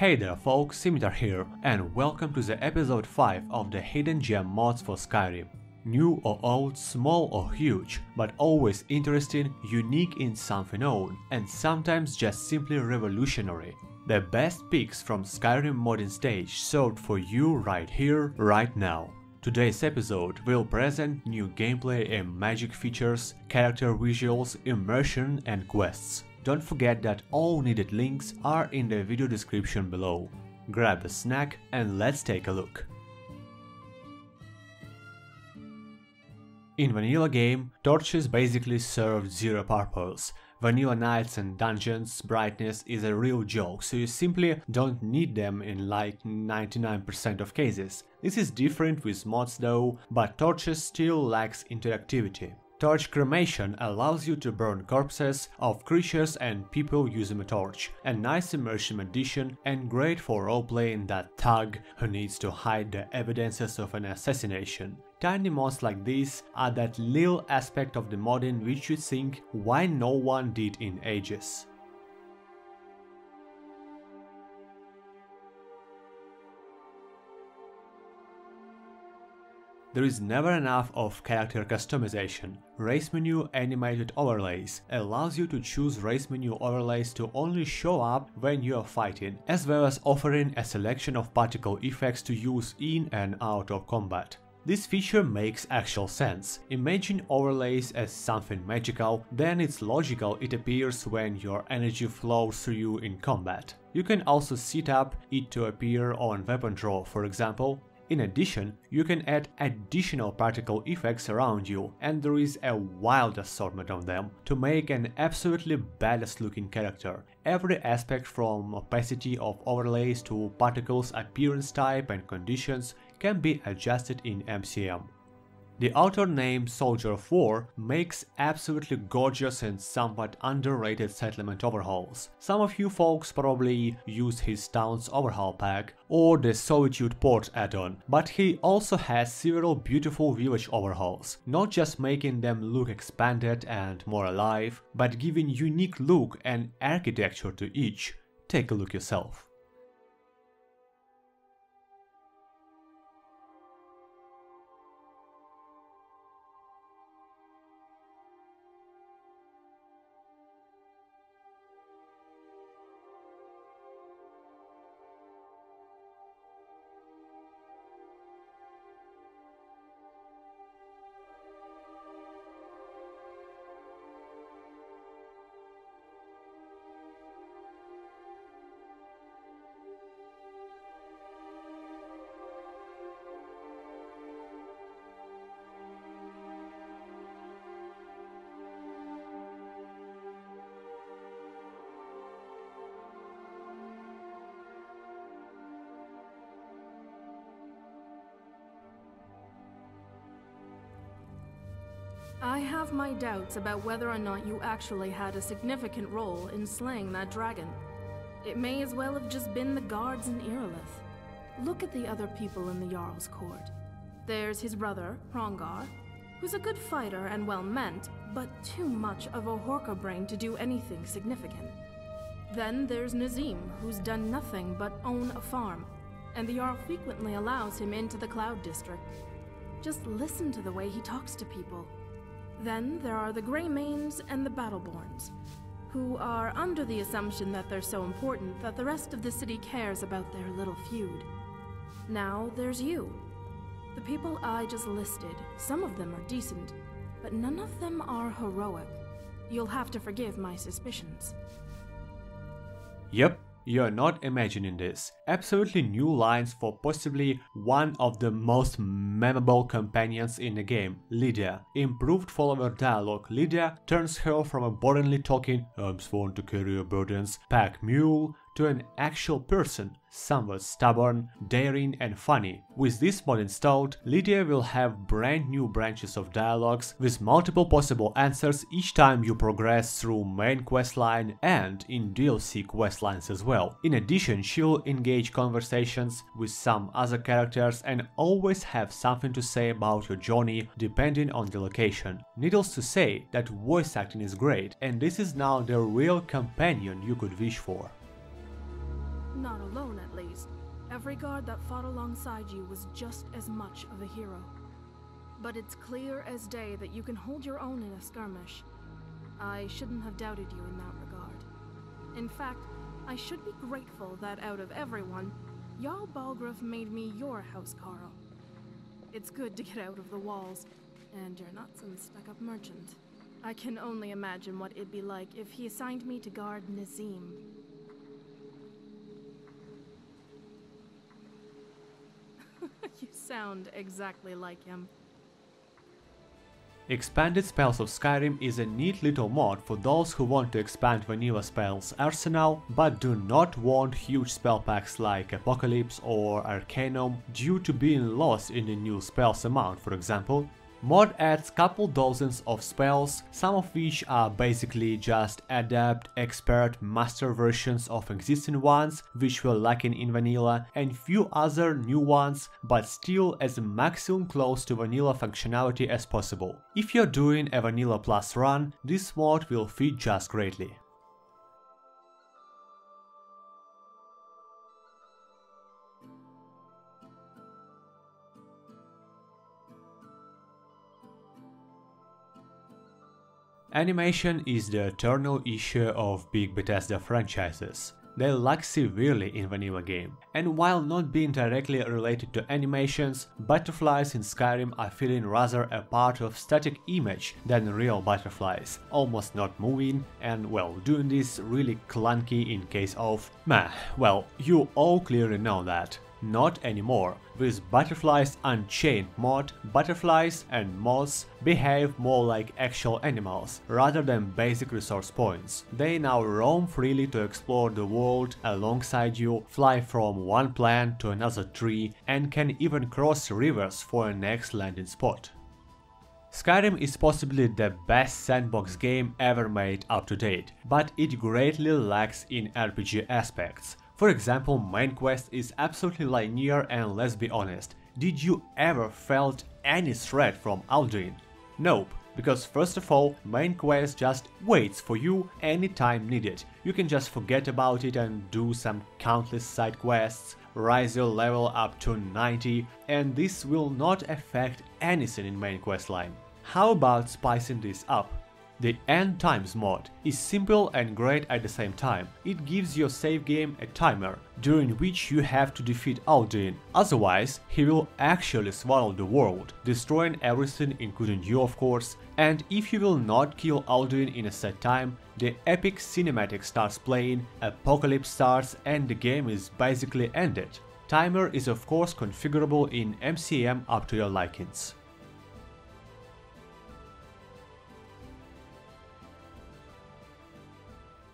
Hey there folks, Sinitar here, and welcome to the episode 5 of the Hidden Gem mods for Skyrim. New or old, small or huge, but always interesting, unique in something own, and sometimes just simply revolutionary. The best picks from Skyrim modding stage served for you right here, right now. Today's episode will present new gameplay and magic features, character visuals, immersion and quests. Don't forget that all needed links are in the video description below. Grab a snack and let's take a look. In vanilla game, torches basically serve zero purpose. Vanilla nights and dungeons brightness is a real joke, so you simply don't need them in like 99% of cases. This is different with mods though, but torches still lacks interactivity. Torch Cremation allows you to burn corpses of creatures and people using a torch, a nice immersion addition and great for roleplaying that thug who needs to hide the evidences of an assassination. Tiny mods like this are that little aspect of the modding which you think why no one did in ages. There is never enough of character customization. RaceMenu animated overlays allows you to choose RaceMenu overlays to only show up when you are fighting, as well as offering a selection of particle effects to use in and out of combat. This feature makes actual sense. Imagine overlays as something magical, then it's logical it appears when your energy flows through you in combat. You can also set up it to appear on weapon draw, for example. In addition, you can add additional particle effects around you, and there is a wild assortment of them to make an absolutely badass looking character. Every aspect from opacity of overlays to particles appearance type and conditions can be adjusted in MCM. The author name Soldier of War makes absolutely gorgeous and somewhat underrated settlement overhauls. Some of you folks probably use his Town's Overhaul pack or the Solitude Port add-on, but he also has several beautiful village overhauls, not just making them look expanded and more alive, but giving unique look and architecture to each. Take a look yourself. I have my doubts about whether or not you actually had a significant role in slaying that dragon. It may as well have just been the guards in Irilith. Look at the other people in the Jarl's court. There's his brother, Hrongar, who's a good fighter and well-meant, but too much of a Horka brain to do anything significant. Then there's Nazim, who's done nothing but own a farm, and the Jarl frequently allows him into the Cloud District. Just listen to the way he talks to people. Then there are the Greymanes and the Battleborns, who are under the assumption that they're so important that the rest of the city cares about their little feud. Now there's you. The people I just listed, some of them are decent, but none of them are heroic. You'll have to forgive my suspicions. Yep. You're not imagining this. Absolutely new lines for possibly one of the most memorable companions in the game, Lydia. Improved follower dialogue. Lydia turns her from a boringly talking "I'm sworn to carry your burdens" pack mule to an actual person, somewhat stubborn, daring and funny. With this mod installed, Lydia will have brand new branches of dialogues with multiple possible answers each time you progress through main questline and in DLC questlines as well. In addition, she'll engage conversations with some other characters and always have something to say about your journey depending on the location. Needless to say that voice acting is great, and this is now the real companion you could wish for. Not alone, at least. Every guard that fought alongside you was just as much of a hero. But it's clear as day that you can hold your own in a skirmish. I shouldn't have doubted you in that regard. In fact, I should be grateful that out of everyone, Jarl Balgruuf made me your housecarl. It's good to get out of the walls, and you're not some stuck-up merchant. I can only imagine what it'd be like if he assigned me to guard Nazim. You sound exactly like him. Expanded Spells of Skyrim is a neat little mod for those who want to expand vanilla spells arsenal, but do not want huge spell packs like Apocalypse or Arcanum due to being lost in the new spells amount, for example. Mod adds couple dozens of spells, some of which are basically just adept, expert, master versions of existing ones which were lacking in vanilla, and few other new ones, but still as maximum close to vanilla functionality as possible. If you're doing a vanilla plus run, this mod will fit just greatly. Animation is the eternal issue of big Bethesda franchises. They lack severely in vanilla game, and while not being directly related to animations, butterflies in Skyrim are feeling rather a part of static image than real butterflies, almost not moving and, well, doing this really clunky in case of meh. Well, you all clearly know that. Not anymore. With Butterflies Unchained mod, butterflies and moths behave more like actual animals, rather than basic resource points. They now roam freely to explore the world alongside you, fly from one plant to another tree, and can even cross rivers for a next landing spot. Skyrim is possibly the best sandbox game ever made up to date, but it greatly lacks in RPG aspects. For example, main quest is absolutely linear, and let's be honest, did you ever felt any threat from Alduin? Nope, because first of all, main quest just waits for you anytime needed. You can just forget about it and do some countless side quests, rise your level up to 90, and this will not affect anything in main quest line. How about spicing this up? The End Times mod is simple and great at the same time. It gives your save game a timer, during which you have to defeat Alduin, otherwise he will actually swallow the world, destroying everything including you of course, and if you will not kill Alduin in a set time, the epic cinematic starts playing, Apocalypse starts, and the game is basically ended. Timer is of course configurable in MCM up to your likings.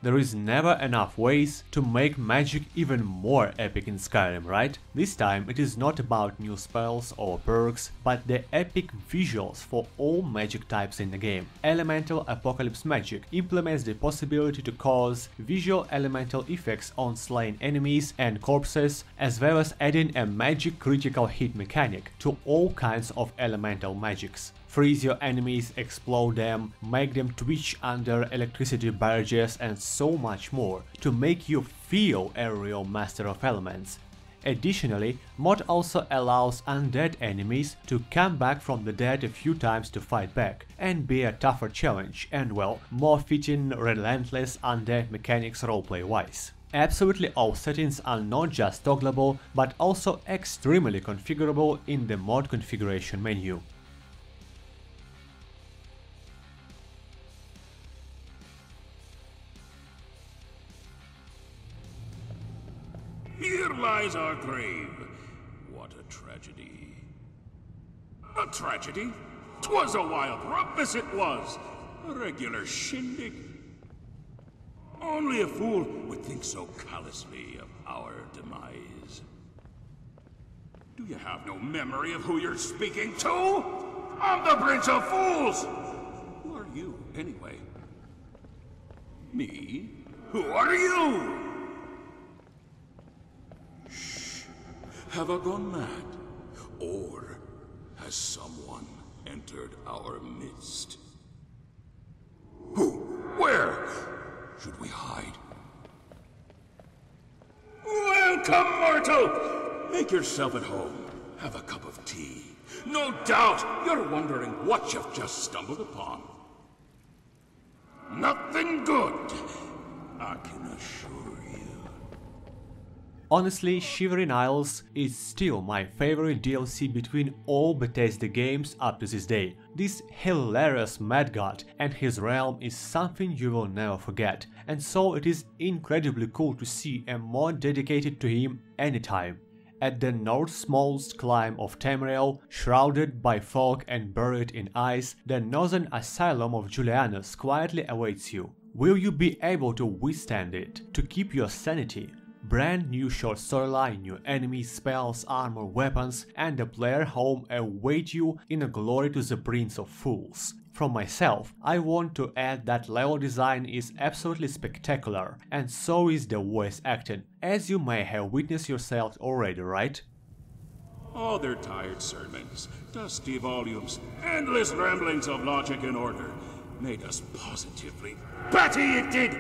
There is never enough ways to make magic even more epic in Skyrim, right? This time it is not about new spells or perks, but the epic visuals for all magic types in the game. Elemental Apocalypse magic implements the possibility to cause visual elemental effects on slain enemies and corpses, as well as adding a magic critical hit mechanic to all kinds of elemental magics. Freeze your enemies, explode them, make them twitch under electricity barrages, and so much more to make you feel a real master of elements. Additionally, mod also allows undead enemies to come back from the dead a few times to fight back and be a tougher challenge and, well, more fitting relentless undead mechanics roleplay wise. Absolutely all settings are not just toggleable but also extremely configurable in the mod configuration menu. Here lies our grave. What a tragedy. A tragedy? 'Twas a wild rumpus it was. A regular shindig. Only a fool would think so callously of our demise. Do you have no memory of who you're speaking to? I'm the Prince of Fools! Who are you, anyway? Me? Who are you? Have I gone mad? Or has someone entered our midst? Who? Where? Should we hide? Where? Welcome, mortal! Make yourself at home. Have a cup of tea. No doubt you're wondering what you've just stumbled upon. Nothing good, I can assure you. Honestly, Shivering Isles is still my favorite DLC between all Bethesda games up to this day. This hilarious mad god and his realm is something you will never forget, and so it is incredibly cool to see a mod dedicated to him anytime. At the northmost climb of Tamriel, shrouded by fog and buried in ice, the northern asylum of Julianus quietly awaits you. Will you be able to withstand it, to keep your sanity? Brand new short storyline, new enemies, spells, armor, weapons, and a player home await you in a glory to the Prince of Fools. From myself, I want to add that level design is absolutely spectacular, and so is the voice acting, as you may have witnessed yourself already, right? All their tired sermons, dusty volumes, endless ramblings of logic and order made us positively batty it did!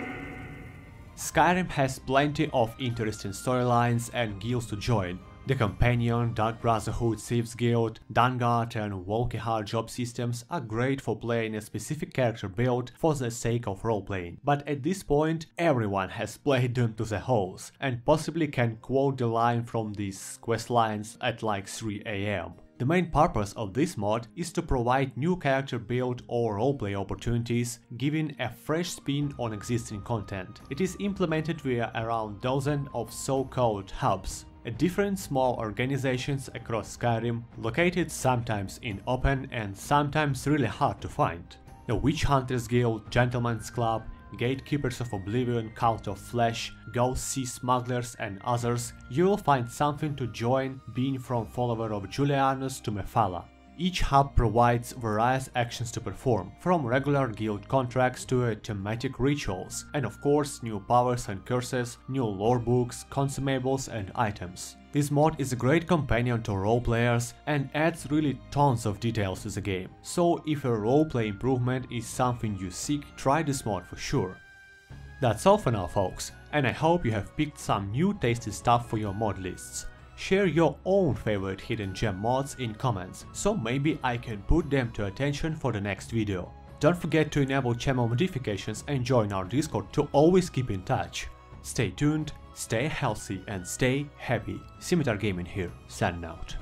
Skyrim has plenty of interesting storylines and guilds to join. The Companion, Dark Brotherhood, Thieves Guild, Dawnguard and Volkihar job systems are great for playing a specific character build for the sake of roleplaying, but at this point everyone has played them to the holes and possibly can quote the line from these questlines at like 3 AM. The main purpose of this mod is to provide new character build or roleplay opportunities, giving a fresh spin on existing content. It is implemented via around dozen of so-called hubs, different small organizations across Skyrim, located sometimes in open and sometimes really hard to find. The Witch Hunters Guild, Gentleman's Club, Gatekeepers of Oblivion, Cult of Flesh, Ghost Sea Smugglers and others, you will find something to join, being from follower of Julianus to Mephala. Each hub provides various actions to perform, from regular guild contracts to thematic rituals, and of course new powers and curses, new lore books, consumables and items. This mod is a great companion to roleplayers and adds really tons of details to the game, so if a roleplay improvement is something you seek, try this mod for sure. That's all for now folks, and I hope you have picked some new tasty stuff for your mod lists. Share your own favorite hidden gem mods in comments, so maybe I can put them to attention for the next video. Don't forget to enable channel notifications and join our Discord to always keep in touch. Stay tuned, stay healthy and stay happy. Sinitar Gaming here, signing out.